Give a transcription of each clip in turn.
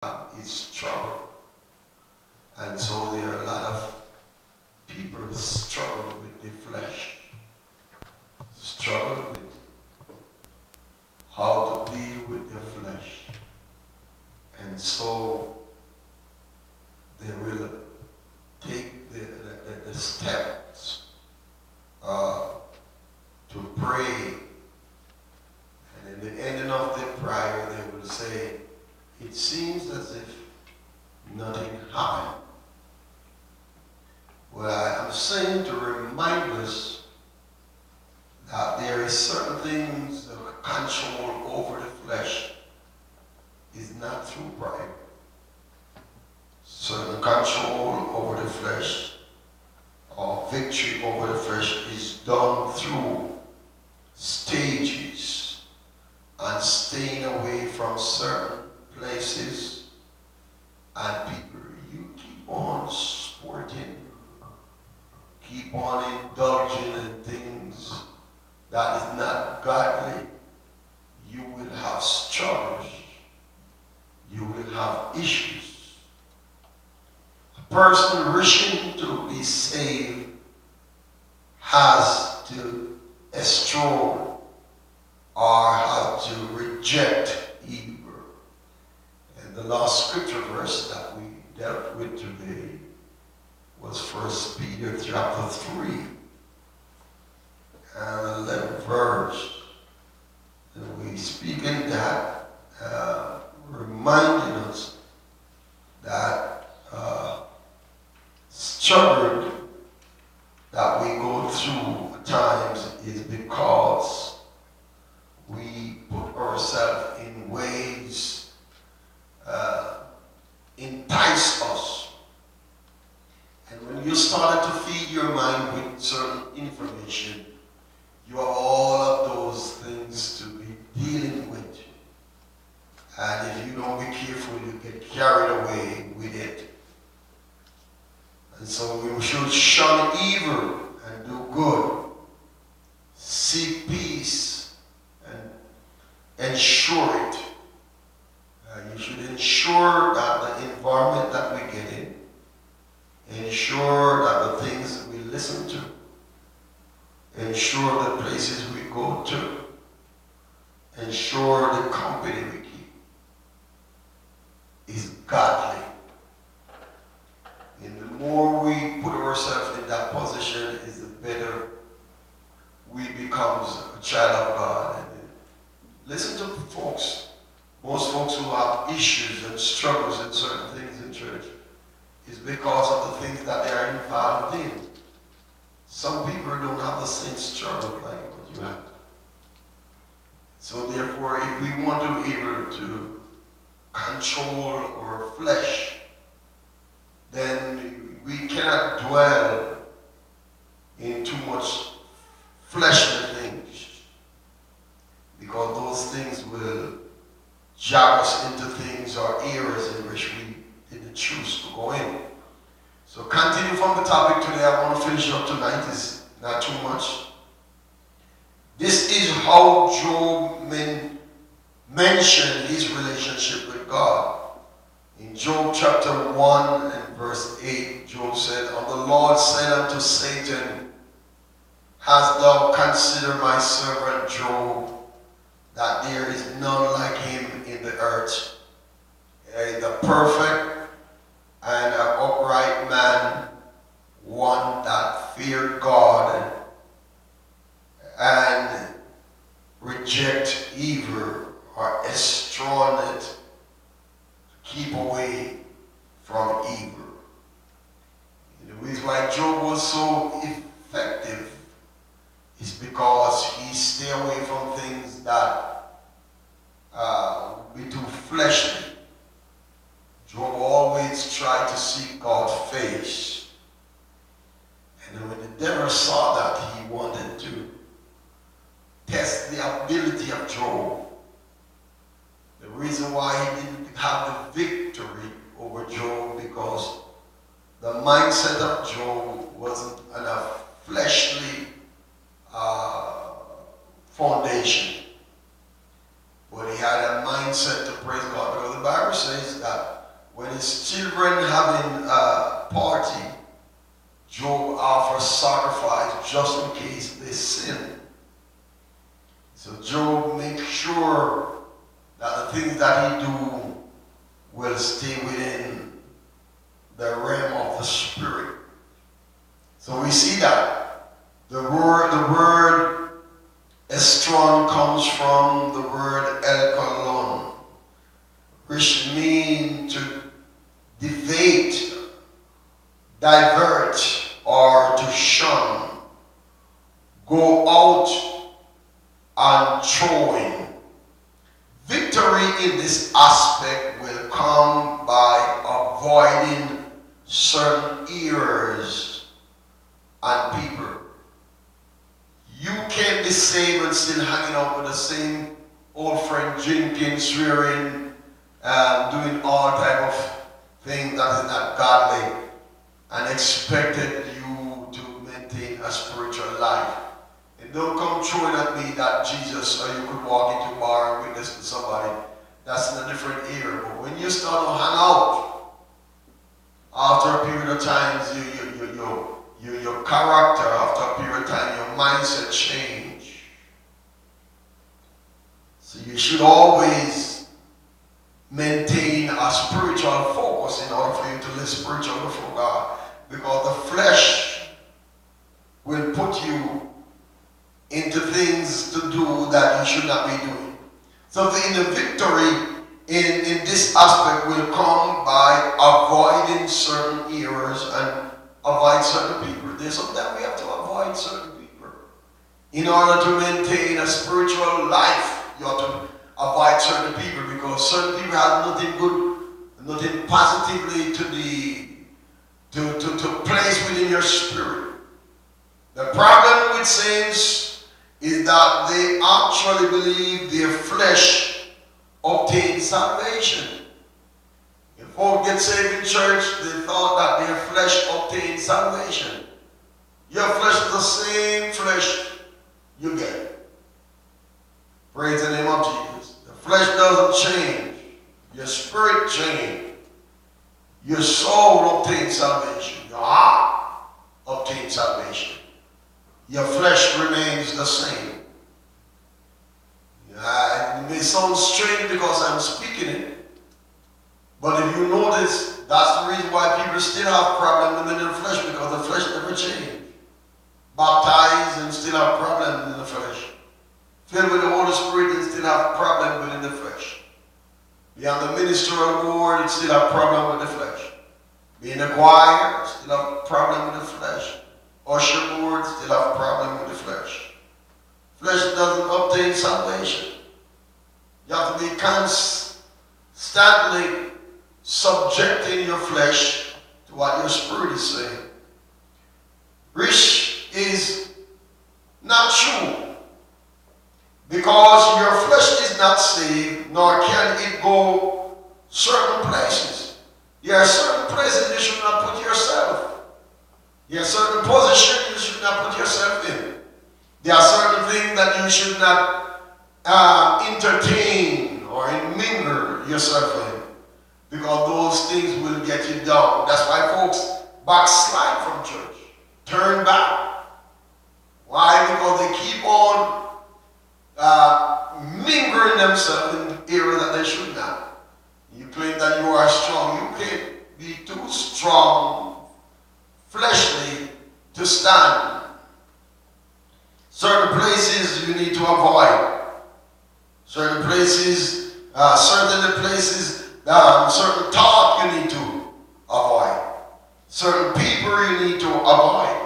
is trouble. And so there are a lot of people who struggle with the flesh, struggle with how to deal with their flesh. And so they will take the steps to pray. And in the ending of the prayer, they will say, it seems as if nothing happened. Well, I am saying to remind us that there is certain things that control over the flesh is not through pride. Certain control over the flesh or victory over the flesh is done through stages and staying away from certain places and people. You keep on sporting, keep on indulging in things that is not godly, you will have struggles, you will have issues. A person wishing to be saved has to eschew or have to reject evil. And the last scripture verse that we dealt with today was 1 Peter chapter 3 and 11th verse. And we speak in that, reminding us that struggle that we go through at times is because we put ourselves in ways entice us. And when you started to feed your mind with certain information, you have all of those things to be dealing with. And if you don't be careful, you get carried away with it. And so we should shun evil and do good. Seek peace and ensure it. You should ensure that the environment that we get in, ensure that the things that we listen to, ensure the places we go to, ensure the company we keep is godly. And the more we put ourselves in that position, is the better we become a child of God. And listen to folks. Most folks who have issues and struggles in certain things in church is because of the things that they are involved in. Some people don't have the same struggle like what you have. So therefore, if we want to be able to control our flesh, then we cannot dwell in too much fleshly things, because those things will jog us into things or areas in which we didn't choose to go in. So continue from the topic today. I want to finish up tonight. It's not too much. This is how Job mentioned his relationship with God. In Job chapter 1 and verse 8, Job said, And the Lord said unto Satan, Hast thou considered my servant Job, that there is none like him in the earth, the perfect and an upright man, one that feared God and reject evil or eschew it, keep away from evil. And the reason why Job was so effective is because he stayed away from things that would be too fleshly. Job always tried to seek God's face. And when the devil saw that, he wanted to test the ability of Job. The reason why he didn't have the victory over Job, because the mindset of Job wasn't on a fleshly foundation. but he had a mindset to praise God. Because the Bible says that when his children having a party, Job offers sacrifice just in case they sin. So Job makes sure that the things that he do will stay within the realm of the spirit. So we see that the word estron comes from the word elkolon, which means to devate, divert, or to shun, go out and throw in. Victory in this aspect will come by avoiding certain errors and people. You can't be saved and still hanging out with the same old friend, drinking, swearing, doing all type of things that is not godly, and expected you to maintain a spiritual life. And don't come throwing at me that Jesus, or you could walk into a bar and witness to somebody. That's in a different era. But when you start to hang out, after a period of time, your character, after a period of time, your mindset change. So you should always maintain a spiritual focus in order for you to live spiritual before God. Because the flesh will put you into things to do that you should not be doing. So the victory in this aspect will come by avoiding certain errors and avoid certain people. There's sometimes we have to avoid certain people. In order to maintain a spiritual life, you have to avoid certain people, because certain people have nothing good, nothing positively to place within your spirit. The problem with saints is that they actually believe their flesh obtains salvation. If folk get saved in church, they thought that their flesh obtains salvation. Your flesh is the same flesh you get. Praise the name of Jesus. The flesh doesn't change. Your spirit changes. Your soul obtains salvation. Your heart obtains salvation. Your flesh remains the same. It may sound strange because I'm speaking it, but if you notice, that's the reason why people still have problems within their flesh, because the flesh never changes. Baptized and still have problems in the flesh. Filled with the Holy Spirit and still have problems within the flesh. Be on the ministerial board and still have problems with the flesh. Be in the choir, still have problems with the flesh. Usher board, still have problems with the flesh. Flesh doesn't obtain salvation. You have to be constantly subjecting your flesh to what your spirit is saying. Which is not true, because your flesh is not saved, nor can it go certain places. There are certain places you should not put yourself. There are certain positions you should not put yourself in. There are certain things that you should not entertain or mingle yourself in, because those things will get you down. That's why folks backslide from church, turn back. Why? Because they keep on mingling themselves in areas that they should not. You claim that you are strong. You can't be too strong fleshly to stand. Certain places you need to avoid. Certain places, certain thought you need to avoid. Certain people you need to avoid.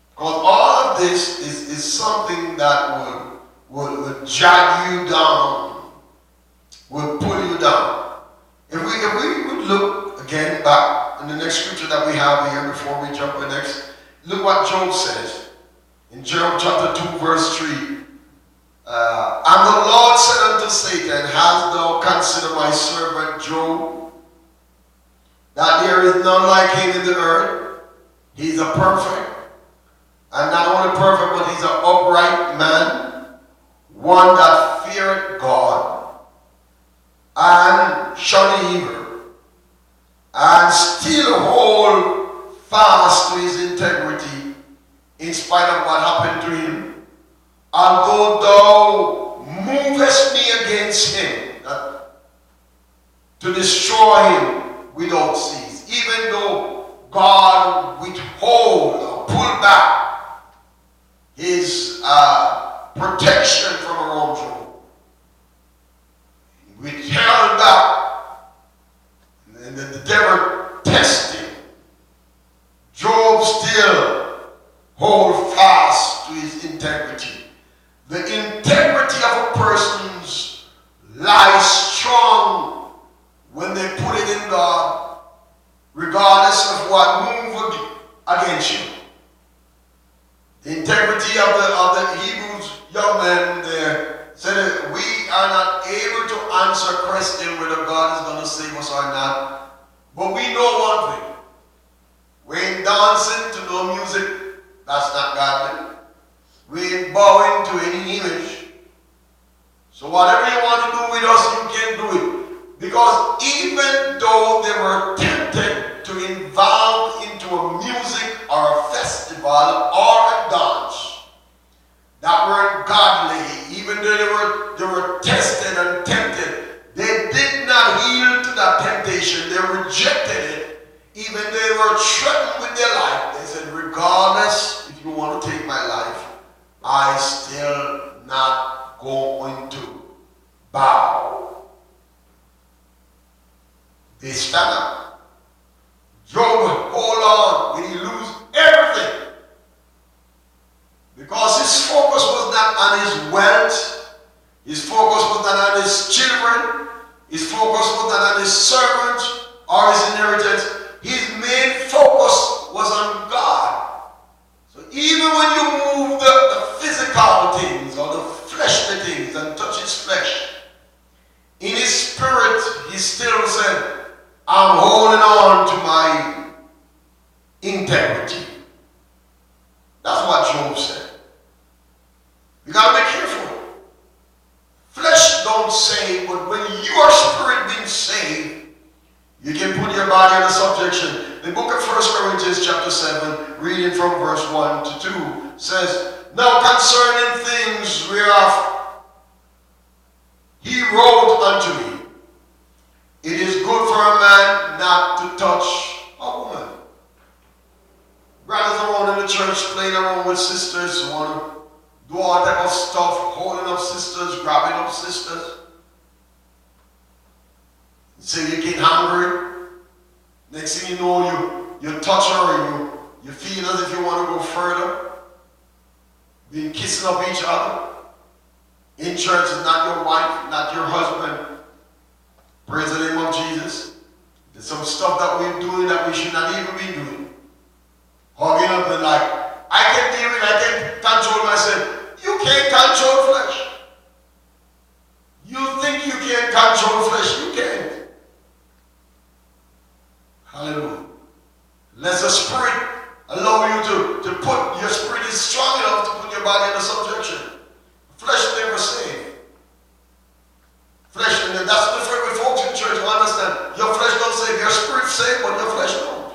Because all of this is something that would drag you down, would pull you down. If we would look again back in the next scripture that we have here before we jump in next, look what Job says. In Job chapter 2 verse 3, and the Lord said unto Satan, hast thou considered my servant Job, that there is none like him in the earth? He's a perfect, and not only perfect, but he's an upright man, one that feareth God, and shun evil, and still hold fast to his integrity in spite of what happened to him, although thou movest me against him, to destroy him without cease, even though God withhold or pull back his protection from around Job. Withheld back, and then the devil tested. Job still hold fast to his integrity. The integrity of a person's lies strong when they put it in God, regardless of what move against you. The integrity of the Hebrews young men there said that we are not able to answer a question whether God is going to save us or not. But we know one thing. We ain't dancing to no music. That's not godly. We ain't bowing to any image. So whatever you want to do with us, you can do it. Because even though they were tempted to involve into a music or a festival or a dance that weren't godly, even though they were tested and tempted, they did not yield to that temptation. They rejected it. Even though they were threatened with their life, they said, regardless if you want to take my life, I still not going to bow. They stand up. Job hold on when he lose everything. Because his focus was not on his wealth. His focus was not on his children. His focus was not on his servants or his inheritance. His main focus was on God. So even when you move the physical things or the fleshly things and touch his flesh, in his spirit he still said, I'm holding on to my integrity. That's what Job said. You got to be careful. Flesh don't save, but when your spirit being saved, you can put your body under subjection. The book of 1 Corinthians chapter 7, reading from verse 1 to 2, says, Now concerning things whereof he wrote unto me, it is good for a man not to touch a woman. Brothers around in the church playing around with sisters, want to do all type of stuff, holding up sisters, grabbing up sisters. Say you get hungry. Next thing you know, you touch her and you feel as if you want to go further. Being kissing up each other. In church is not your wife, not your husband. Praise the name of Jesus. There's some stuff that we're doing that we should not even be doing. Hugging up and like, I can deal with it, I can control myself. You can't control flesh. You think you can control flesh, you can't. Hallelujah. Let the Spirit allow you to put, your spirit is strong enough to put your body under subjection. Flesh never saved. Flesh, and that's the difference with folks in church who understand. Your flesh don't save, your spirit save, but your flesh don't.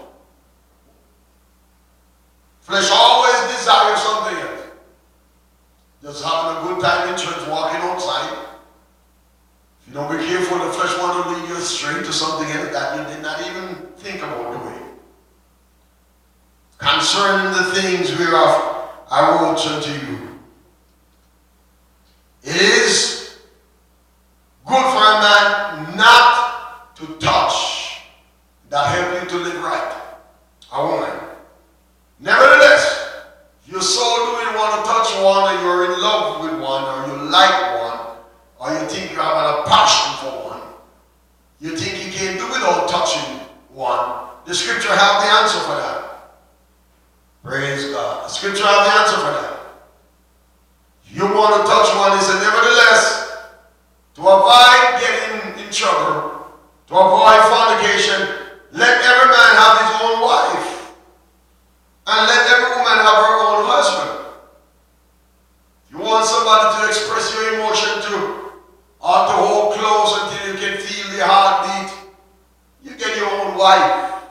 Flesh always desires something else. Just having a good time in church, walking outside. If you don't be careful, the flesh want to lead you straight to something else that you did not even think about doing. Concerning the things whereof I wrote unto you, it is good for a man not to touch that help you to live right. A woman. Nevertheless, if you're so doing want to touch one, and you're in love with one, or you like one, or you think you have a passion for one, you think you can't do without touching one, the scripture have the answer for that. Praise God. The scripture have the answer for that. If you want to touch one, it said, nevertheless, to avoid getting in trouble, to avoid fornication, let every man have his own wife, and let every woman have her own husband. If you want somebody to express your wife.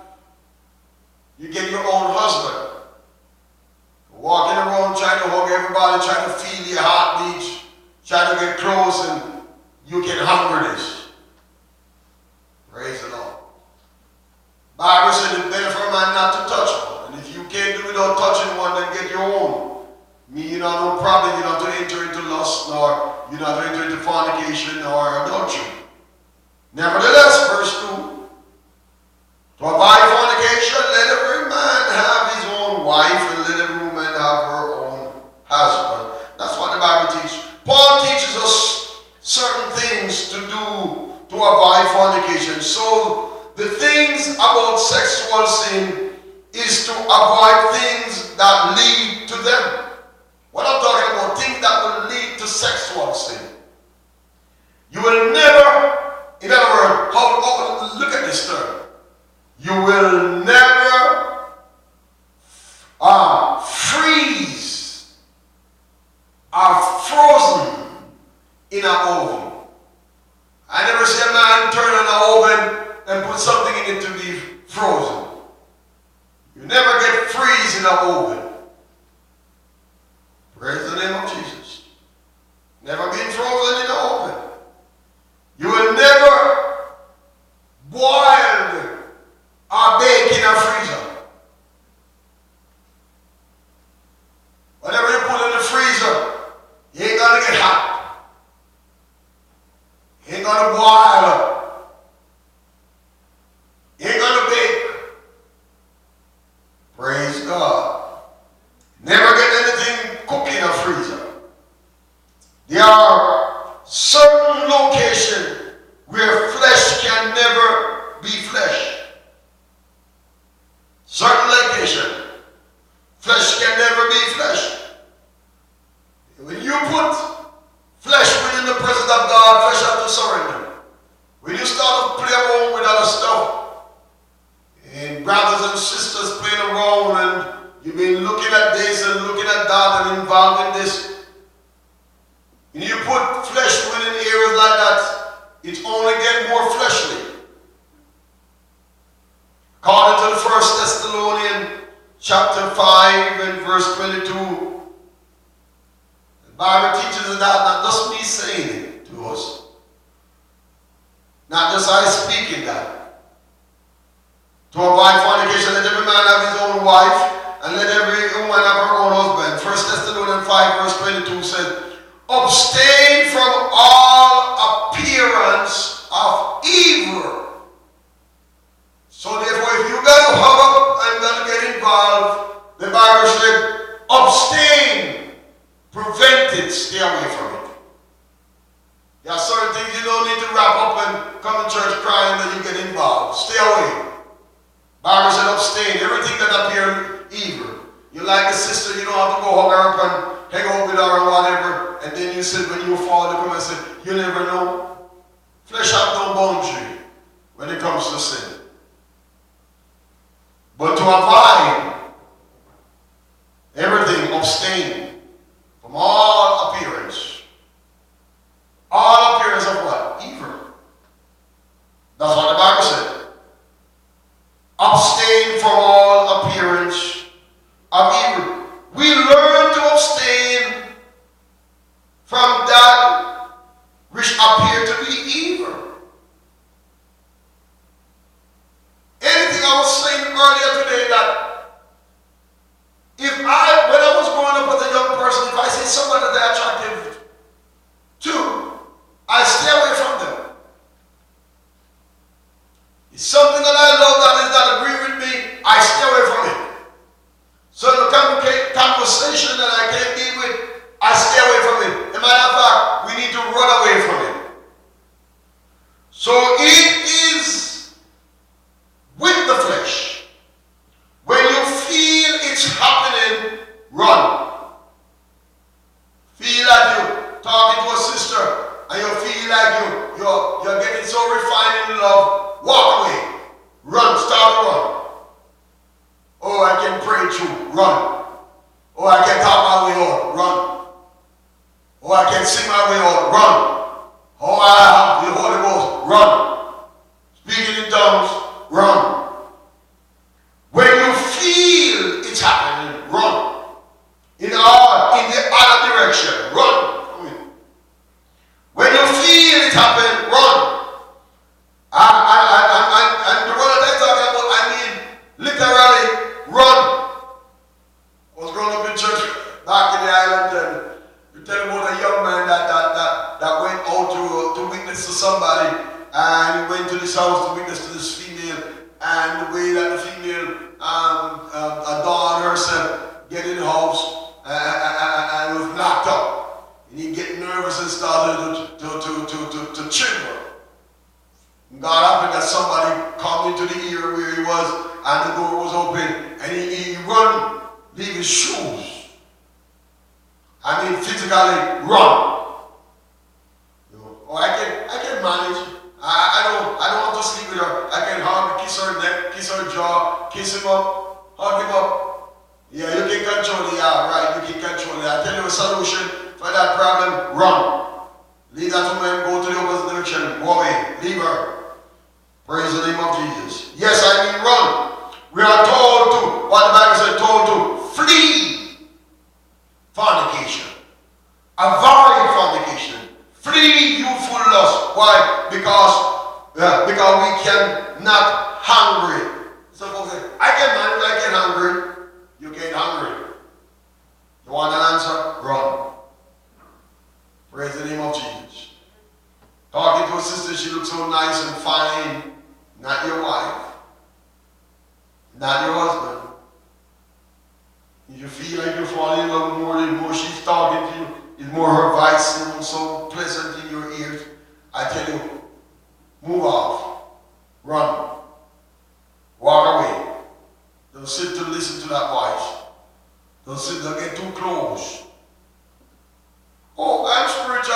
You get your own husband. Walking around trying to hug everybody, trying to feel your heartbeat, trying to get close, and you can hunger this. Praise the Lord. Bible said it's better for a man not to touch one. And if you can't do without touching one, then get your own. You know, no problem, you don't have to enter into lust, nor you don't have to enter into fornication or adultery. Nevertheless, verse 2, to avoid fornication, let every man have his own wife, and let every woman have her own husband. That's what the Bible teaches. Paul teaches us certain things to do to avoid fornication. So the things about sexual sin is to avoid things that lead to them. What I'm talking about, things that will lead to sexual sin. You will never, in other words, look at this term. You will never freeze or frozen in an oven. I never see a man turn on an oven and put something in it to be frozen. You never get freeze in an oven. Praise the name of Jesus. Never been frozen in the oven. You will never boil or bake in a freezer. Whatever you put in the freezer, you ain't gonna get hot. You ain't gonna boil. You ain't gonna bake. Praise God. Never get anything cooked in a freezer. There are certain locations where flesh can never be flesh. Certain location, flesh can never be flesh. When you put flesh within the presence of God, flesh has to surrender. When you start to play around with other stuff, and brothers and sisters playing around, and you've been looking at this and looking at that and involved in this, and you put flesh within areas like that, it's only get more fleshly. According to the 1 Thessalonians chapter 5 and verse 22, the Bible teaches us that, not just me saying it to us, not just I speaking that. To avoid fornication, let every man have his own wife, and let every woman have her own husband. 1 Thessalonians 5 verse 22 says, abstain from all appearance of evil. So therefore, if you're going to hover and going to get involved, the Bible said, abstain, prevent it, stay away from it. There are certain things you don't need to wrap up and come to church crying that you get involved. Stay away. Bible said abstain, everything that appears evil. You like a sister, you don't have to go hug her up and hang out with her or whatever, and then you said when you fall, you come and say, you never know. Flesh has no boundary when it comes to sin. But to avoid everything, abstain from all appearance. All appearance of what? Evil. That's what the Bible said. Abstain from all appearance of evil. We learn to abstain from that which appear to be evil. Anything I was saying earlier today, that if when I was growing up as a young person, if I see somebody that they're attractive to, I stay away from them. It's something that I love that does not agree with me, I stay away from it. So in the conversation that I can't deal with, I stay away from it. As a matter of fact, we need to run away from it. So it is with the flesh. When you feel it's happening, run. Feel like you're talking to a sister and you feel like you're getting so refined in love, walk away. Run, start to run. Oh, I can pray through, run. Oh, I can talk my way out, run. Oh, I can sing my way out, run. Oh, I have the Holy Ghost, run. Speaking in tongues, run. to the ear where he was, and the door was open, and he run, leave his shoes. I mean, physically run. You know, oh, I can manage. I don't want to sleep with her. I can hug, kiss her neck, kiss her jaw, kiss him up, hug him up. Yeah, you can control it. Yeah, right, you can control it. I tell you a solution for that problem, run. Leave that woman, go to the opposite direction, go away, leave her. Praise the name of Jesus. Yes, I mean run. We are told to, what the Bible said, told to flee fornication. Avoid fornication. Flee youthful lust. Why? Because we cannot hungry. So folks say, I can manage, I can hungry. You get hungry. You want an answer? Run. Praise the name of Jesus. Talking to a sister, she looks so nice and fine. Not your wife. Not your husband. You feel like you're falling in love more, the more she's talking to you, the more her voice sounds so pleasant in your ears. I tell you, move off. Run. Walk away. Don't sit to listen to that voice. Don't sit, don't get too close. Oh, I'm spiritual.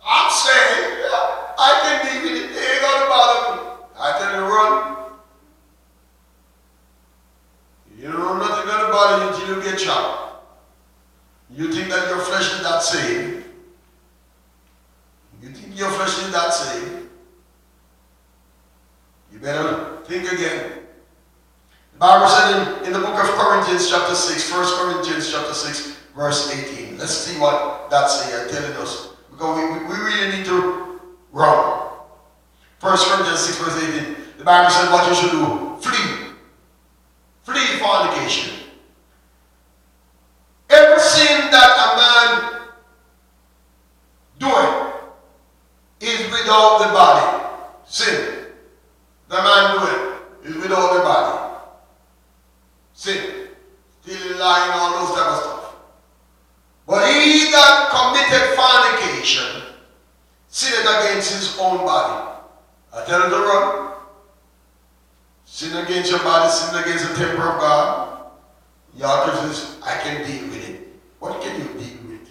I'm saved. I can deal with it. It ain't gonna bother me. I tell you, run. You know nothing gonna bother you until you get shot. You think that your flesh is that saved? You think your flesh is that saved? You better think again. The Bible said in the book of Corinthians chapter 6, 1 Corinthians chapter 6, verse 18. Let's see what that's telling us. Because we really need to run. 1 Corinthians 6, verse 18. The Bible said what you should do. Flee. Flee fornication. Every sin that a man doeth is without the body. Sin. The man doeth is without the body. Sin. Stealing, lying, all those type of stuff. But he that committed fornication sinned against his own body. I tell him to run. Sin against your body, sin against the temple of God. Yahweh says, I can deal with it. What can you deal with?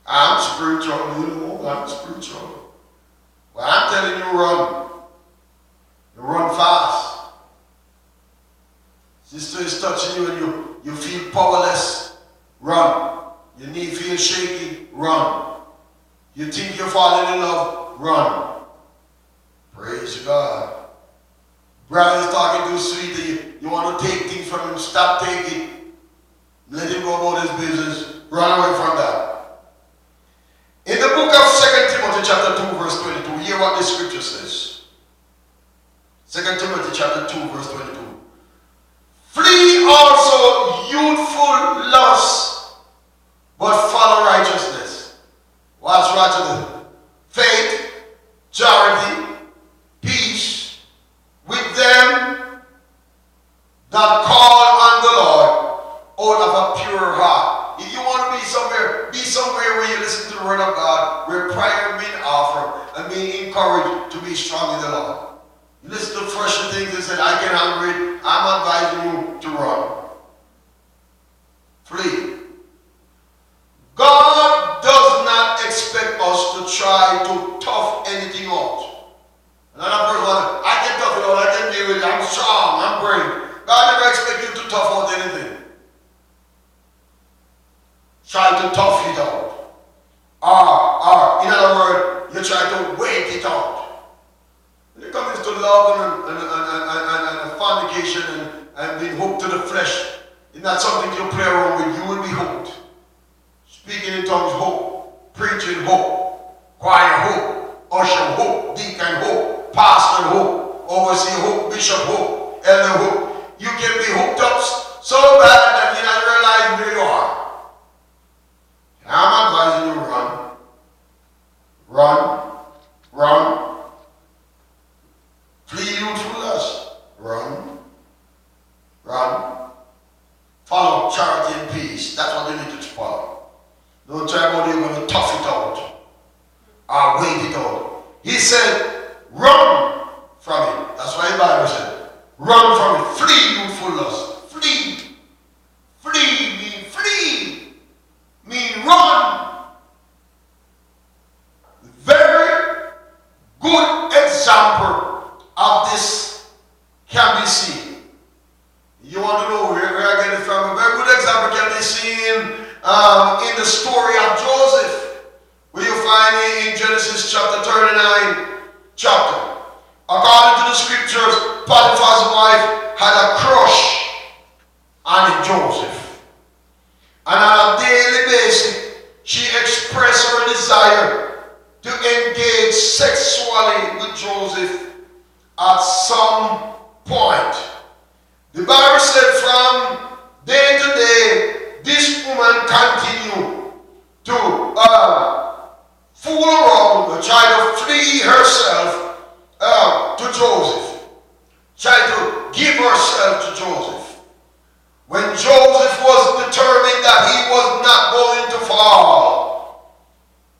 I'm spiritual, you know, I'm spiritual. Well, I'm telling you, run. You run fast. Sister is touching you and you feel powerless. Run. Your knee feels shaky. Run. You think you're falling in love. Run. Praise God. Brother is talking too sweet to you. You want to take things from him. Stop taking. Let him go about his business. Run away from that. In the book of 2 Timothy chapter 2 verse 22, hear what the scripture says. 2 Timothy chapter 2 verse 22. Flee also youthful lust, but follow righteousness. What's righteousness? Faith, charity, peace with them that call on the Lord out of a pure heart. If you want to be somewhere where you listen to the word of God, where prayer being offered and being encouraged to be strong in the Lord. You listen to fresher things and say, I can handle it. I'm advising you to run. Flee. God does not expect us to try to tough anything out. Another person, I can tough it out, I can deal with it, I'm strong, I'm brave. God never expects you to tough out anything. Try to tough it out. Or, in other words, you try to wait it out. When it comes to love and fornication and being hooked to the flesh, it's not something you play around with. You will be hooked. Speaking in tongues, hope. Preaching, hope. Choir, hope. Usher, hope. Deacon, hope. Pastor, hope. Overseer, hope. Bishop, hope. Elder, hope. You can be hooked up so bad that you don't realize where you are. I'm advising you, run. Run. Run. Flee youthful lust. Run. Run. Follow charity and peace. That's what you need to follow. Don't try about you're going to tough it out or wait it out. He said, run from it. That's why Run from it. Flee, youthful lust. Flee. Flee mean flee. Mean run. Very good example of this can be seen. You want to know where I get it from? A very good example can be seen in the story of Joseph, where you find in Genesis chapter 39 chapter. According to the scriptures, Potiphar's wife had a crush on Joseph. And on a daily basis, she expressed her desire to engage sexually with Joseph at some point. The Bible said from day to day, this woman continued to fool around, try to flee herself to Joseph, try to give herself to Joseph. When Joseph was determined that he was not going to fall,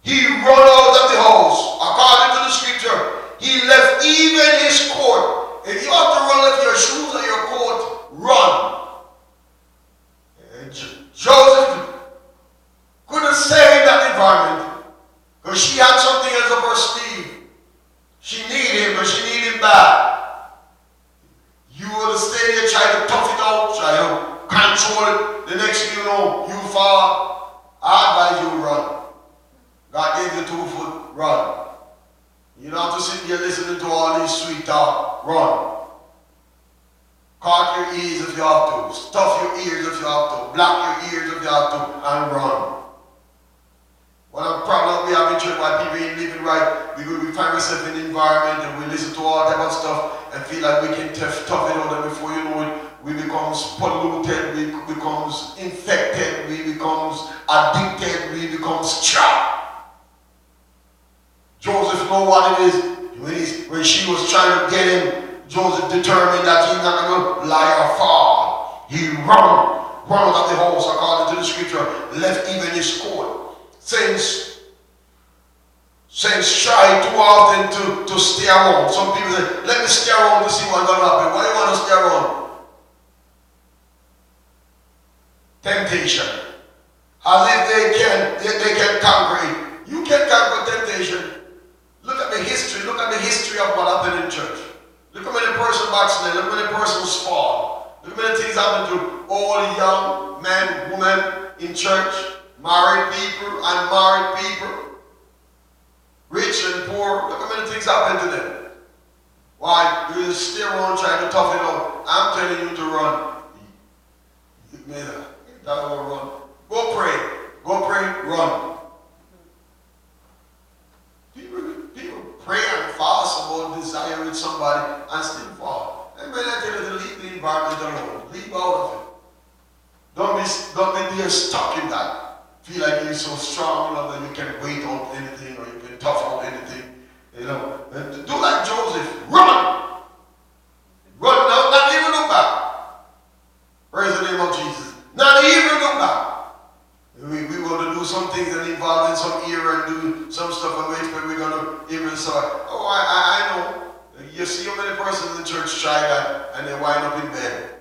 he ran out of the house. According to the scripture, he left even his coat. If you have to run, left your shoes or your coat, run. Joseph couldn't stay in that environment because she had something else up her sleeve. She needed him, but she needed him bad. You will stay there, try to tough it out, try to control it. The next thing you know, you fall. I advise you run. God gave you 2 foot, run. You don't have to sit here listening to all these sweet talk. Run. Cock your ears if you have to. Stuff your ears if you have to. Block your ears if you have to. And run. One of the problems we have in church, why people ain't living right, we find ourselves in the environment and we listen to all type of stuff and feel like we can tough it out, and before you know it, we become polluted, we become infected, we become addicted, we become trapped. Joseph know what it is. When she was trying to get him, Joseph determined that he's not going to lie or fall. He run out of the house according to the scripture, left even his coat. Saints try too often to stay around. Some people say, let me stay around to see what's going to happen. Why do you want to stay around? Temptation. As if they can conquer it. You can't conquer temptation. Look at the history. Look at the history of what happened in church. Look how many persons backslid. Look how many persons fall. Look how many things happen to all young men, women in church. Married people, unmarried people, rich and poor. Look how many things happen to them. Why? You just stay around trying to tough it out. I'm telling you to run. That will run. Go pray, run. People pray and fast about desiring somebody and still fall. And when I tell you to leave the environment alone, leave out of it. Don't be there stuck in that. Feel like you're so strong, that you can wait out anything or you can tough out anything. And do like Joseph. Run! Run now, not even look back. Praise the name of Jesus. Not even look back. We want to do some things that involve in some ear and do some stuff and we expect we're going to even say, oh, I know. You see how many persons in the church try that and they wind up in bed.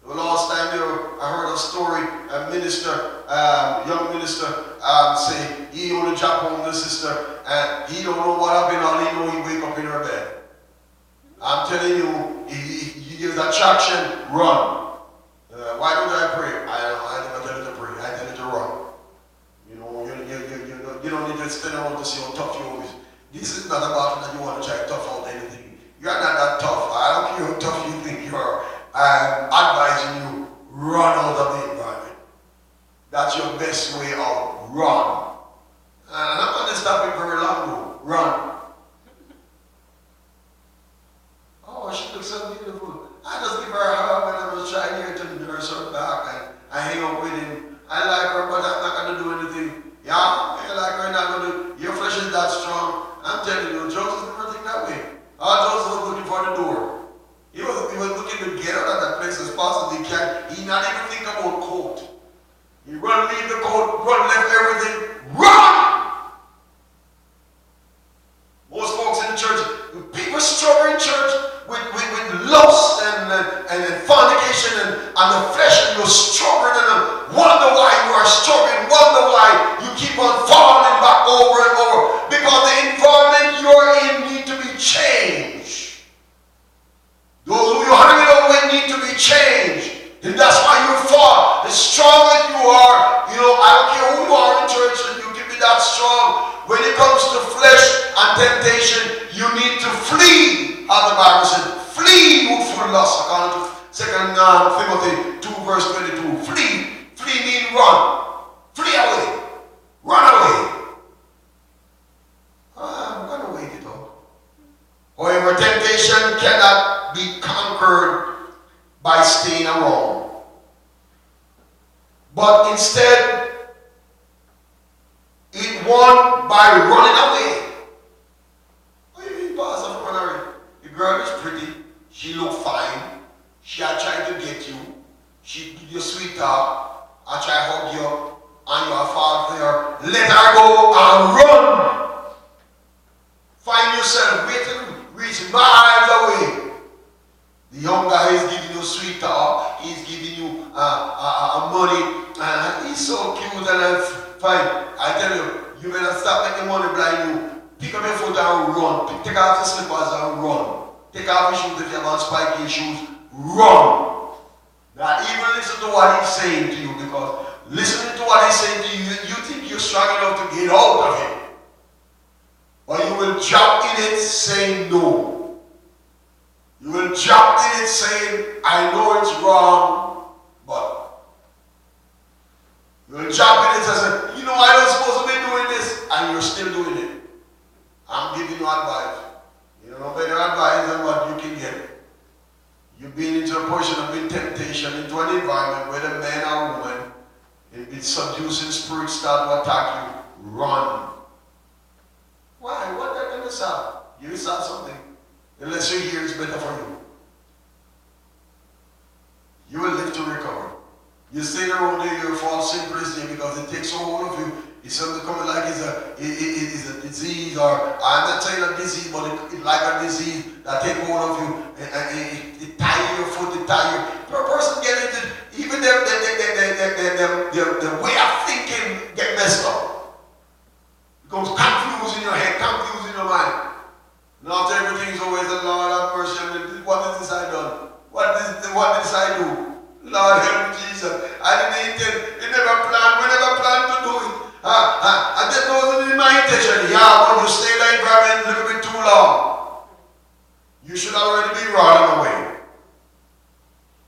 The last time I heard a story, a minister, young minister, say he only drop home the sister and he don't know what happened, all he know he wake up in her bed. I'm telling you, he gives attraction, run. Why don't I pray? I never tell you to pray, I tell you to run. You don't need to stand around to see how tough you is. This is not about that you want to try to tough out anything. You're not that tough. I don't care how tough you think you are. I'm advising you, run out of the environment. That's your best way out. Run. And I'm not going to stop it very long though. Run. Oh, she looks so beautiful. I just give her a hug when I was trying here to nurse her back and I hang out with him. I like her, but I'm not going to do anything. Yeah, I like her, not going to. Your flesh is that strong. I'm telling you, Joseph never think that way. Joseph was looking for the door. He was looking to get out of that place as fast as he can. He not even think about coat. He run, leave the coat, run, left everything, run! Most folks in the church, people struggle in church with lust and and the flesh, and you're struggling and wonder why you are struggling, wonder why you keep on falling back over and over, because the environment you're in need to be changed. Those who you're hanging out with need to be changed. And that's why you fall. The stronger you are, I don't care who you are in church, and you can be that strong. When it comes to flesh and temptation, you need to flee, as the Bible said. Flee youthful lust, according to 2 Timothy 2 verse 22. Flee. Flee means run. Flee away. Run away. I'm going to wait it out. However, temptation cannot be conquered by staying around. But instead, it won by running away. What do you mean, Pastor, run away? The girl is pretty. She look fine. She are trying to get you. She give you sweet talk. I try to hug you and you are fall for her. Let her go and run. Find yourself waiting, reaching miles away. The young guy is giving you sweet talk. He's giving you money. He's so cute and fine. I tell you, you better stop making money blind you. Pick up your foot and run. Take off your slippers and run. Take off your shoes if you have on spiky shoes. Run. Now even listen to what he's saying to you, because listening to what he's saying to you, you think you're strong enough to get out of it. But you will jump in it saying no. You will jump in it saying, I know it's wrong, but you will jump in it and say, I don't supposed to be doing this, and you're still doing it. I'm giving you advice. Better advice than what you can get. You've been into a portion of temptation, into an environment where the man or woman, in seducing spirits start to attack you. Run. Why? What are you going to solve? You solve something. Unless you hear it's better for you. You will live to recover. You stay around there, you'll fall simply because it takes a hold of you. It's something coming like it's a disease, or I'm not saying a disease, but it's like a disease that take hold of you and it tie your foot, it tie you. Per person get into even the way of thinking get messed up. It becomes confused in your head, confused in your mind. Not everything is always the Lord have mercy. What is this I done? What did this I do? Lord help me, Jesus. I didn't intend, we never planned to do it. I didn't know it in my intention. Yeah, but you stay in the environment a little bit too long. You should already be running away.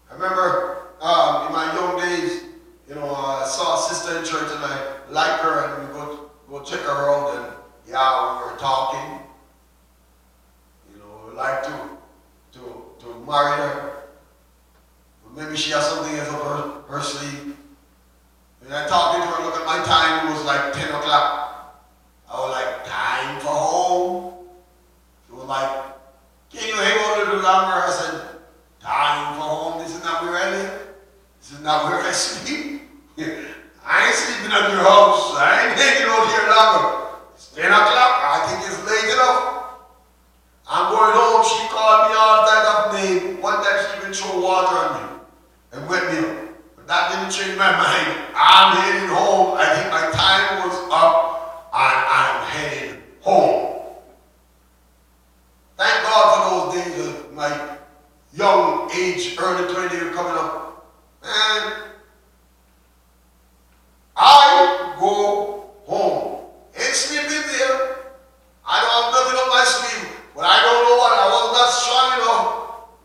I remember in my young days, I saw a sister in church and I liked her, and we go check her out, and we were talking. We like to marry her. Maybe she has something else up her sleeve. And I talked to her, look at my time, it was like 10 o'clock. I was like, time for home? She was like, can you hang on a little longer? I said, time for home? This is not where I live. This is not where I sleep. I ain't sleeping at your house. I ain't hanging out here longer. It's 10 o'clock. I think it's late enough. I'm going home. She called me all type of name. One time she even threw water on me and wet me up. But that didn't change my mind. I'm heading home. I think my time was up and I'm heading home. Thank God for those days of my young age, early 20s coming up. And I go home. Ain't sleeping there. I don't have nothing up my sleeve. But I don't know what. I was not strong enough,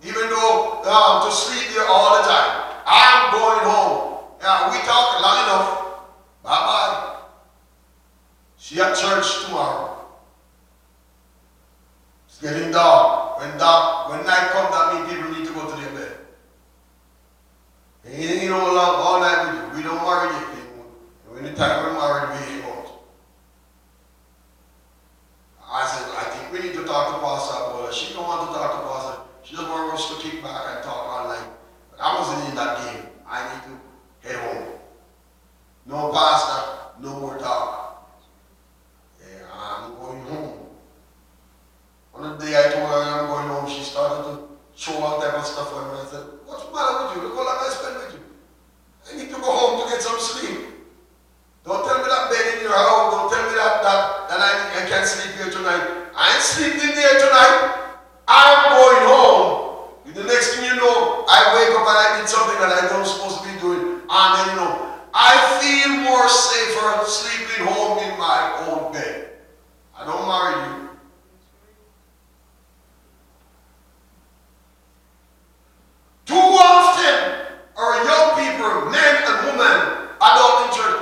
even though to sleep there all the time. I'm going home. We talked long enough. Bye-bye. See at church tomorrow. It's getting dark. When night comes, that means people need to go to their bed. Anything all night we don't marry yet anymore. When the time we're married, we ain't out. I said, I think we need to talk to Pastor about it. She don't want to talk to Pastor. She doesn't want us to kick back and talk all night. But I wasn't in that game. I need to head home. No pastor, no more talk. Yeah, I'm going home. On the day I told her I'm going home, she started to show all type of stuff for him. I said, what's the matter with you? Look how long I spent with you. I need to go home to get some sleep. Don't tell me that bed in your house. Don't tell me that I can't sleep here tonight. I ain't sleeping there tonight. I'm going home. The next thing you know, I wake up and I did something that I don't supposed to be doing. And then, you know, I feel more safer sleeping home in my own bed. I don't marry you. Too often, our young people, men and women, adult in church,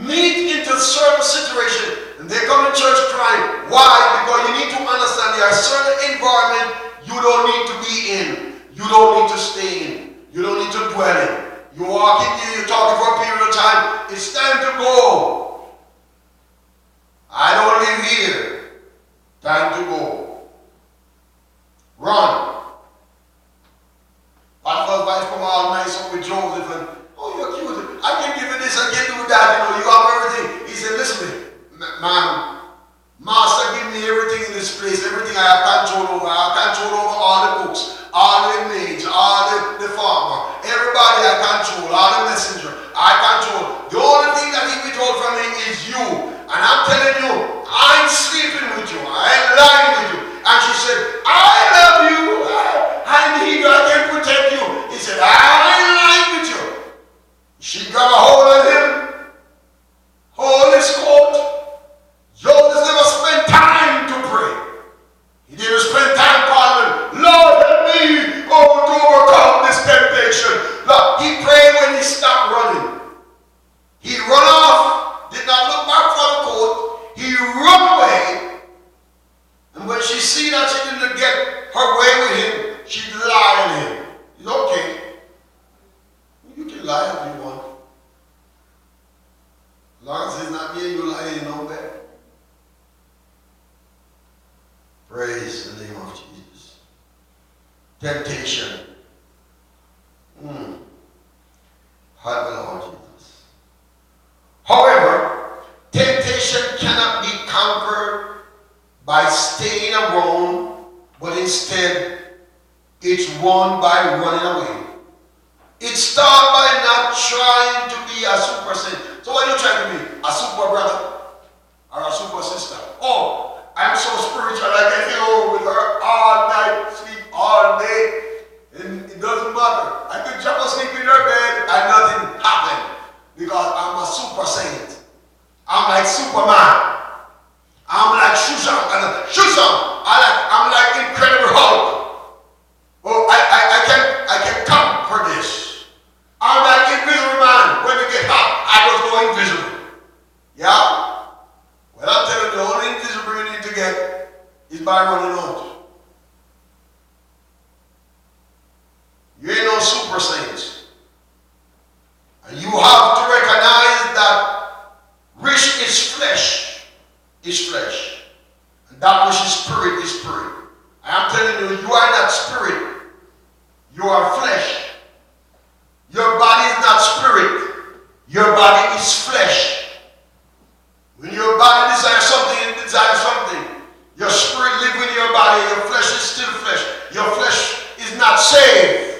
meet into certain situations and they come to church crying. Why? Because you need to understand there are certain environment you don't need to be in. You don't need to stay in. You don't need to dwell in. You walk in here, you're talking for a period of time. It's time to go. I don't live here. Time to go. Run. Pastor's wife come all nice up with Joseph and, oh, you're cute. I can give you this, I can do that. You know, you have everything. He said, listen to me, man. Master, give me everything in this place, everything I have control over. I have control over all the books, all the maids, all the farmer, everybody I control, all the messenger, I control. The only thing that he withhold from me is you. And I'm telling you, I'm sleeping with you, I'm lying with you. And she said, I love you, I need you, I can protect you. He said, I'm lying with you. She got a hold of him, hold his coat. Joseph never spent time to pray. He didn't spend time calling, Lord, help me to overcome this temptation. Look, he prayed when he stopped running. He run off, did not look back for the coat. He run away. And when she see that she didn't get her way with him, she lied on him. It's okay. You can lie if you want. As long as it's not me and you lie, you know better. Praise the name of Jesus. Temptation. Help the Lord Jesus. However, temptation cannot be conquered by staying around, but instead it's won by running away. It starts by not trying to be a super saint. So what are you trying to be? A super brother or a super sister? Oh, I'm so spiritual, I can go with her all night, sleep all day, and it doesn't matter. I could jump asleep in her bed and nothing happened because I'm a super saint. I'm like Superman. I'm like Shushan. I'm like Incredible Hulk. Oh, I can conquer this. I'm like Invisible Man. When it get hot, I just go invisible. Yeah? Well, I'm telling you, the only invisible you need to get is by running out. You ain't no super saints. And you have to recognize that which is flesh is flesh. And that which is spirit is spirit. I am telling you, you are not spirit. You are flesh. Your body is not spirit. Your body is flesh. When your body desires something, it desires something. Your spirit lives in your body. Your flesh is still flesh. Your flesh is not saved.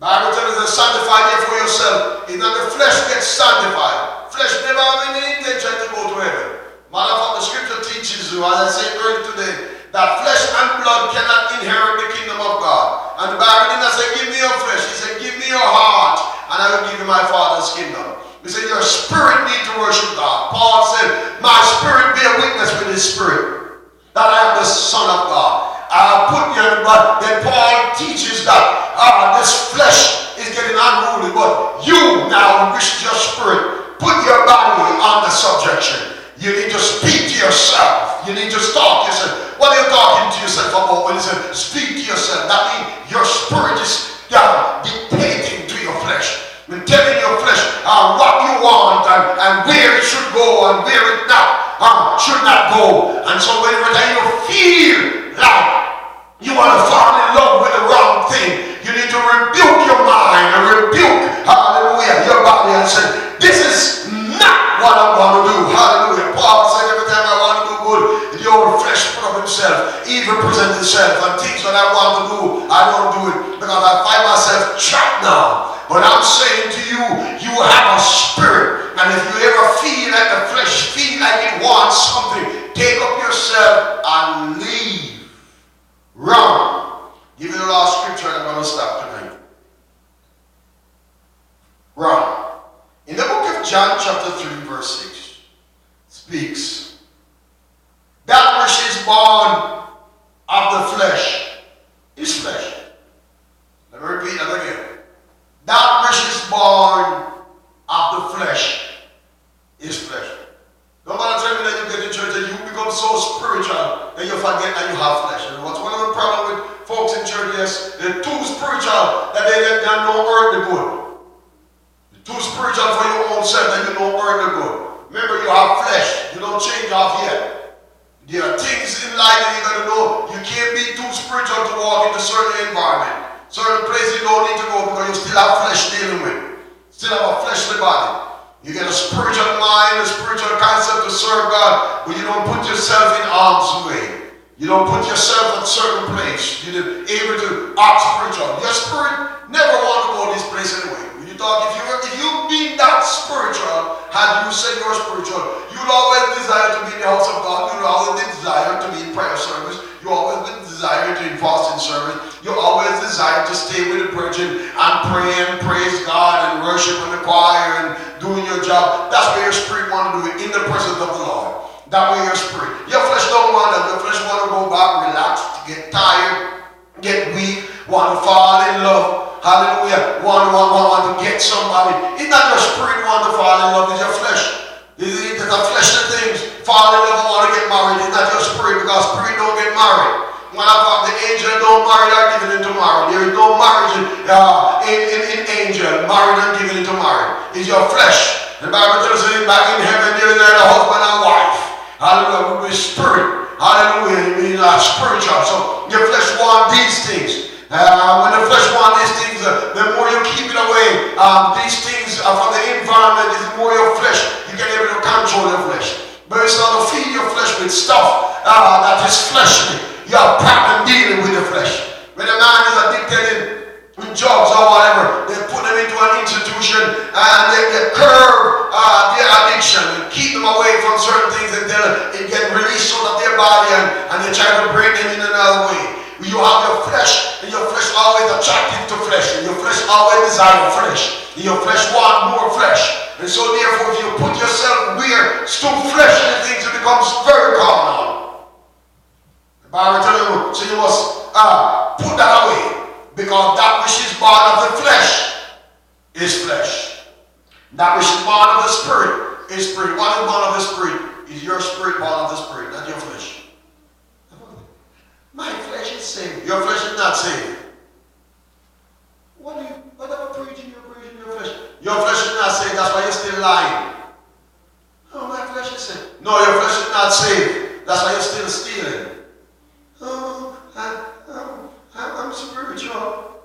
Bible tells us to sanctify therefore yourself. It's not the flesh gets sanctified. Flesh never have any intention to go to heaven. Matter of fact, the scripture teaches you, as I said earlier today, that flesh and blood cannot inherit the kingdom of God. And the Bible did not say, give me your flesh. He said, give me your heart, and I will give you my Father's kingdom. He said, your spirit needs to worship God. Paul said, my spirit bear witness with his spirit that I am the Son of God. I put you in the blood. Then Paul teaches that this flesh is getting unruly, but you now, which is your spirit, put your body under subjection. You need to speak to yourself. You need to talk to yourself. What are you talking to yourself about when you say speak to yourself? That means your spirit is dictating to your flesh. When telling your flesh what you want and where it should go and where it should not go. And so whenever you feel like you want to fall in love with the wrong thing, you need to rebuke your mind and rebuke, hallelujah, your body and say, this is not what I want to do. Hallelujah. Paul said every time I want to do good, the old flesh put up himself, evil present itself, and things that I want to do, a trap now. But I'm saying to you, you have a spirit. And if you ever feel like the flesh, feel like it wants something, take up yourself and leave. Run. Give you the last scripture and I'm going to stop tonight. Run. In the book of John chapter 3 verse 6 speaks, that which is born of the flesh is flesh. Let me repeat that again. That which is born of the flesh is flesh. Don't bother tell me that you get in church and you become so spiritual that you forget that you have flesh. And what's one of the problem with folks in church is they're too spiritual that they don't earn the good. They're too spiritual for your own self that you don't earn the good. Remember, you have flesh. You don't change off yet. There are things in life that you got to know. You can't be too spiritual to walk into certain environment. Certain places you don't need to go because you still have flesh dealing with. Still have a fleshly body. You get a spiritual mind, a spiritual concept to serve God, but you don't put yourself in harm's way. You don't put yourself at a certain place. You're able to act spiritual. Your spirit never want to go this place anyway. When you talk, if you've been that spiritual, had you said you're spiritual, you'll always desire to be in the house of God. You'll always desire to be in prayer service. You always desire to in fasting service. You always desire to stay with the virgin and pray and praise God and worship in the choir and doing your job. That's where your spirit want to do it, in the presence of the Lord. That way your spirit. Your flesh don't want that. Your flesh want to go back, relax, get tired, get weak, want to fall in love. Hallelujah. Want to get somebody. It's not your spirit want to fall in love, it's your flesh. It's the fleshly things. Fall in love and want to get married. It's not your spirit, because spirit don't get married. When I thought the angel don't marry or given into marriage. There is no marriage in angel, married and given into marriage. It's your flesh. The Bible tells us back in heaven there is a husband and wife. Hallelujah. With spirit. Hallelujah. It means spiritual. So your flesh want these things. When the flesh want these things, the more you keep it away, these things from the environment, the more your flesh, you can able to control your flesh. But it's not to feed your flesh with stuff that is fleshly. You are problem dealing with the flesh. When a man is addicted in drugs or whatever, they put them into an institution and they curb their addiction and keep them away from certain things until it get released out of their body, and they try to bring them in another way. You have your flesh, and your flesh always attracted to flesh, and your flesh always desire flesh, and your flesh want more flesh. And so therefore, if you put yourself where it's too fleshly things, it becomes very carnal. The Bible tells you, so you must put that away, because that which is born of the flesh is flesh. That which is born of the spirit is spirit. What is born of the spirit? Is your spirit born of the spirit, not your flesh. My flesh is saved. Your flesh is not saved. Whatever preaching you're preaching your flesh. Your flesh is not saved. That's why you're still lying. Oh, my flesh is saved. No, your flesh is not saved. That's why you're still stealing. Oh, I'm spiritual.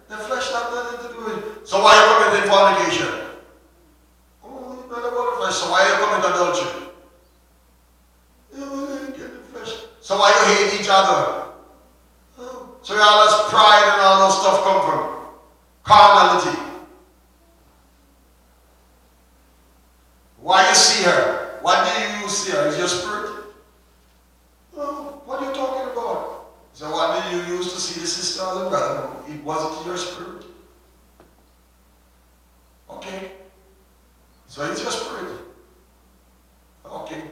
The flesh has nothing to do with it. So why are you committing fornication? Oh, you better go to flesh. So why are you committing adultery? So why you hate each other? So all this pride and all those stuff come from carnality. Why you see her? What do you see her? Is your spirit? Oh, what are you talking about? So what did you use to see the sister or the brother? It wasn't your spirit. Okay. So it's your spirit. Okay.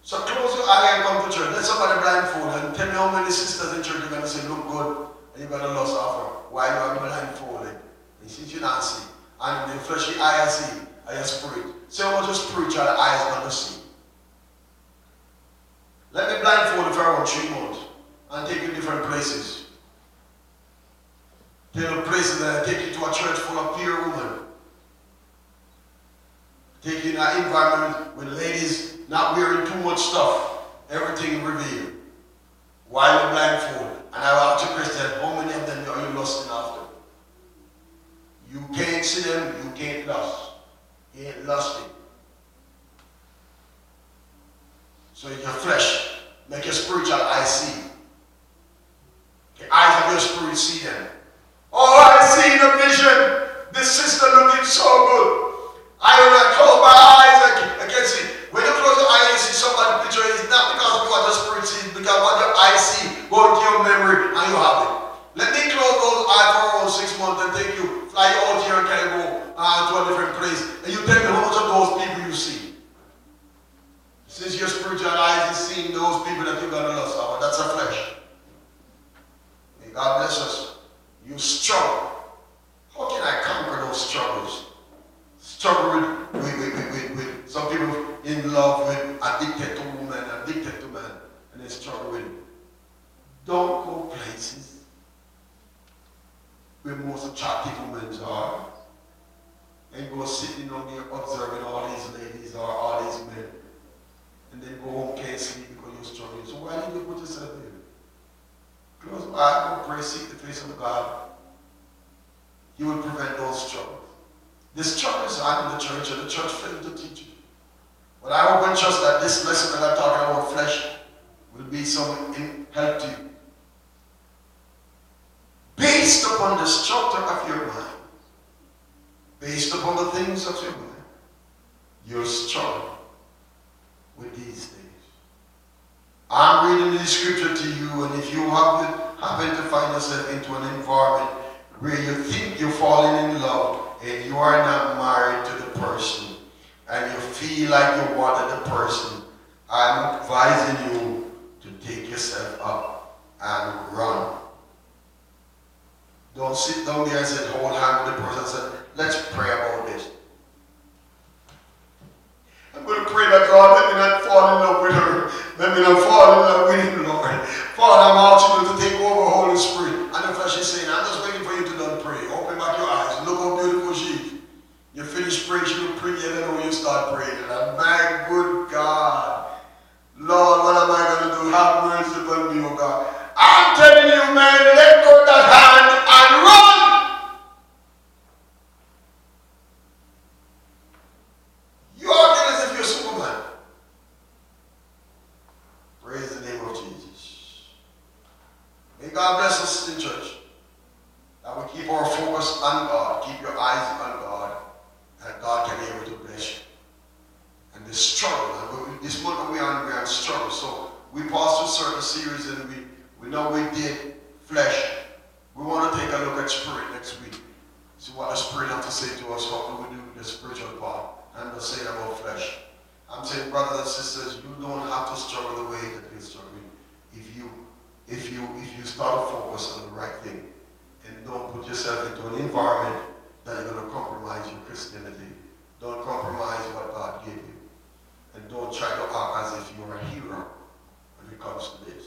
So close your eye and come to church. Let somebody blindfold and tell me how many sisters in church you're going to say look good and you're going to lust after while you are blindfolded. And since you not see, and the fleshy eye I see, and your spirit. Say how much your spiritual eye is going to see. Let me blindfold you for around 3 months and take you to different places. Tell you places that I take you to a church full of pure women. Take you in an environment with ladies not wearing too much stuff, everything revealed, while you're blindfolded. And I will ask you, Christian, how many of them are you lusting after? You can't see them, you can't lust. You ain't lusting. So in your flesh, make your spiritual eyes see. The eyes of your spirit see them. Oh, I see 6 months and take you, fly you out here and can go to a different place. And you tell me how much of those people you see. Since your spiritual eyes is seeing those people that you're going to lust after, that's a flesh. May God bless us. You struggle. How can I conquer those struggles? Struggle with some people in love with, addicted to women, addicted to men, and they struggle with it. Don't go places where most attractive women are and go sitting on there observing all these ladies or all these men, and then go home, can't sleep because you're struggling. So why did you put yourself there? Close your eyes, go pray, seek the face of God. You will prevent those struggles. The struggles are in the church, and the church failed to teach you. But I hope and trust that this lesson that I'm talking about flesh will be some help to you. Based upon the structure of your mind, based upon the things of your mind, you'll struggle with these things. I'm reading the scripture to you, and if you happen to find yourself into an environment where you think you're falling in love and you are not married to the person and you feel like you wanted the person, I'm advising you to take yourself up and run. Don't sit down there and say, hold hand with the person and say, let's pray about this. I'm going to pray that God, let me not fall in love with her. Let me not fall in love with him, Lord. Father, I'm asking you to take over, Holy Spirit. And the flesh is saying, I'm just waiting for you to done pray. Open back your eyes. Look how beautiful she is. You finish praying, she will pray, and then when you start praying. And my good God, Lord, what am I going to do? Have mercy upon me, oh God. I'm telling you, man, let go of that hand and run. You are acting as if you're Superman. Praise the name of Jesus. May God bless us in church. That we keep our focus on God. Keep your eyes on God. And God can be able to bless you. And the struggle. And this month we're on struggle. So we passed through certain series and we know we did flesh. We want to take a look at spirit next week. See what the spirit has to say to us. What do we do with the spiritual part? I'm not saying about flesh. I'm saying, brothers and sisters, you don't have to struggle the way that we're struggling. If you start to focus on the right thing and don't put yourself into an environment that you're going to compromise your Christianity. Don't compromise what God gave you. And don't try to act as if you're a hero when it comes to this.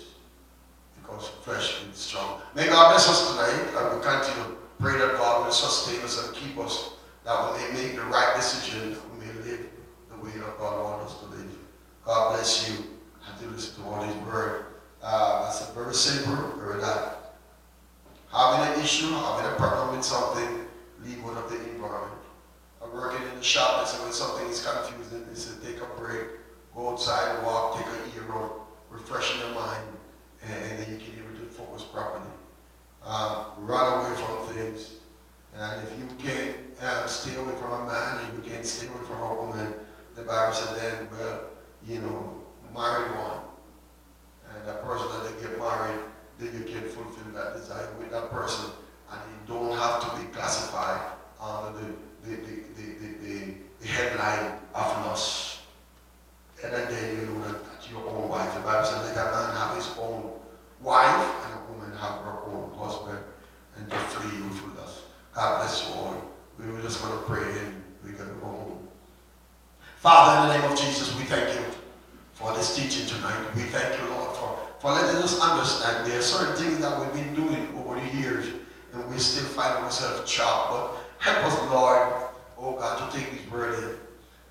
Because flesh is strong. May God bless us tonight, and we continue to pray that God will sustain us and keep us, that we may make the right decision, that we may live the way that God wants us to live. God bless you as you listen to all His word. That's a very simple, very that. Having an issue, having a problem with something, leave out of the environment. I'm working in the shop, and so when something is confusing, they say take a break, go outside, walk, take an ear out, refreshing your mind, and then you can be able to focus properly. Run away from things. And if you can't stay away from a man, and you can't stay away from a woman, the Bible said then, well, marry one. And that person that they get married, then you can fulfill that desire with that person. And you don't have to be classified under the headline of lust. And then you know that your own wife. The Bible says let a man have his own wife and a woman have her own husband, and to flee you from lust. God bless you all. We were just going to pray and we're going to go home. Father, in the name of Jesus, we thank you for this teaching tonight. We thank you, Lord, for letting us understand there are certain things that we've been doing over the years and we still find ourselves trapped. But help us, Lord, oh God, to take this burden.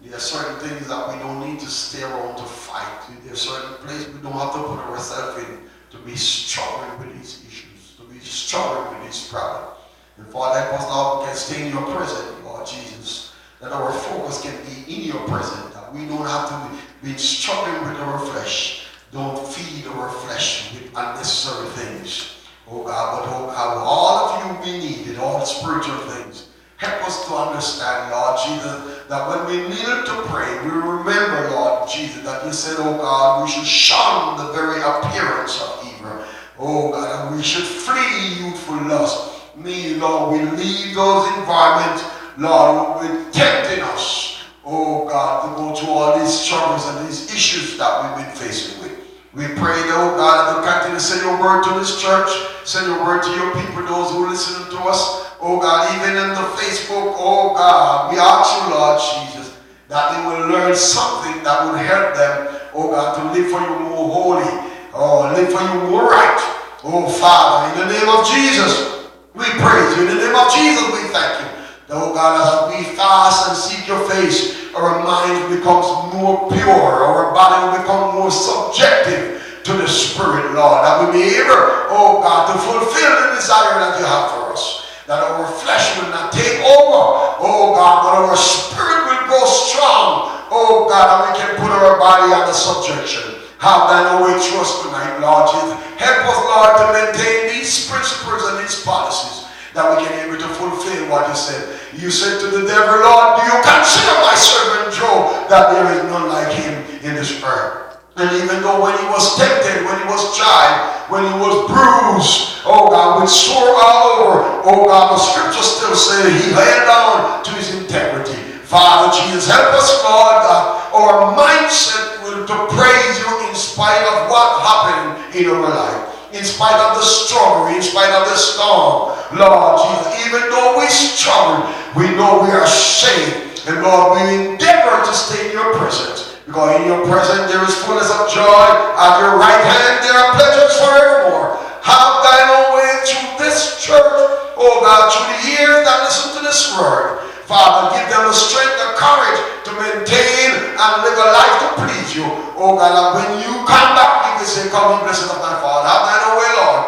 There are certain things that we don't need to stay around to fight. There are certain places we don't have to put ourselves in to be struggling with these issues, to be struggling with these problems. And Father, help us, Lord, we can stay in your presence, Lord Jesus, that our focus can be in your presence, that we don't have to be struggling with our flesh. Don't feed our flesh with unnecessary things. Oh God, but oh God, all of you we needed, all the spiritual things. Help us to understand, Lord Jesus, that when we kneel to pray, we remember, Lord Jesus, that you said, oh God, we should shun the very appearance of evil. Oh God, and we should flee youthful lust. me, Lord, we leave those environments, Lord, with tempting us, oh God, to go through all these struggles and these issues that we've been facing with. We pray that, oh God, that you continue to send your word to this church, send your word to your people, those who listen to us, oh God, even in the Facebook, oh God, we ask you, Lord Jesus, that they will learn something that will help them, oh God, to live for you more holy, or live for you more right. Oh Father, in the name of Jesus, we praise you. In the name of Jesus, we thank you. That, oh God, as we fast and seek your face, our mind becomes more pure, our body will become more subjective to the Spirit, Lord, that we be able, oh God, to fulfill the desire that you have for us. That our flesh will not take over, oh God, but our spirit will grow strong, oh God, and we can put our body under subjection. Have thine own way trust tonight, Lord Jesus. Help us, Lord, to maintain these principles and these policies, that we can be able to fulfill what you said. You said to the devil, Lord, do you consider my servant Job, that there is none like him in this earth? And even though when he was tempted, when he was tried, when he was bruised, oh God, with sore all over, oh God, the scripture still says he held on to his integrity. Father Jesus, help us, Lord, that our mindset will to praise you in spite of what happened in our life. In spite of the struggle, in spite of the storm, Lord Jesus, even though we struggle, we know we are saved. And Lord, we endeavor to stay in your presence. Because in your presence there is fullness of joy. At your right hand there are pleasures forevermore. Have thine own way through this church, oh God, through the years that listen to this word. Father, give them the strength, the courage to maintain and live a life to please you. Oh God, and when you come back, you can say, come in blessing of my Father. Have thine own way, Lord.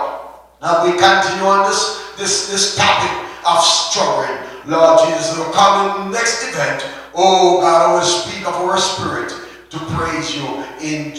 Now we continue on this topic of struggling. Lord Jesus, will come in the next event. Oh God, I will speak of our spirit to praise you in